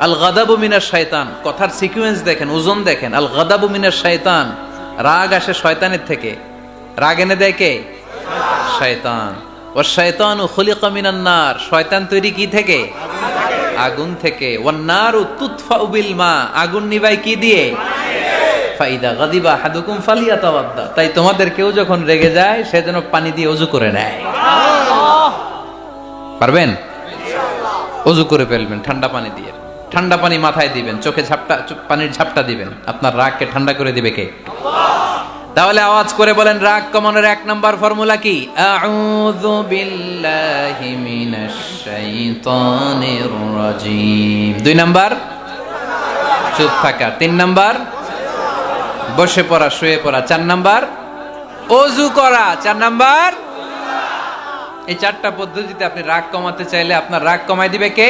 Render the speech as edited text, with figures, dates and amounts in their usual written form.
আল গাদাবু মিনাশ শাইতান, কথার সিকোয়েন্স দেখেন, ওজন দেখেন। আল গাদাবু মিনাশ শাইতান, রাগ আসে শয়তানের থেকে। রাগ এনে দেয় কে? শয়তান। ওয়াশ শাইতানু খুলিকা মিনান নার, শয়তান তৈরি কি থেকে? আগুন থেকে। ওয়ান নারু তুতফাউ বিল মা, আগুন নিভাই কি দিয়ে? ফাইদা গাদিবা আহাদুকুম ফালিয়াতাওয়াদ্দা, তাই তোমাদের কেউ যখন রেগে যায় সে যেন পানি দিয়ে ওযু করে নেয়। পারবেন? ওযু করে ফেলবেন ঠান্ডা পানি দিয়ে। ঠান্ডা পানি মাথায় দিবেন, চোখে পানির ঝাপটা দিবেন। আপনার রাগকে ঠান্ডা করে দিবে কে? তাহলে আওয়াজ করে বলেন, রাগ কমানোর 1 নাম্বার ফর্মুলা কি? আউযু বিল্লাহি মিনাশ শাইতানির রাজিম। 2 নাম্বার চুপ থাকা। 3 নাম্বার বসে পড়া, শুয়ে পড়া। 4 নাম্বার ওযু করা। 4 নাম্বার। এই 4টা পদ্ধতিতে আপনি রাগ কমাতে চাইলে আপনার রাগ কমায় দিবে কে?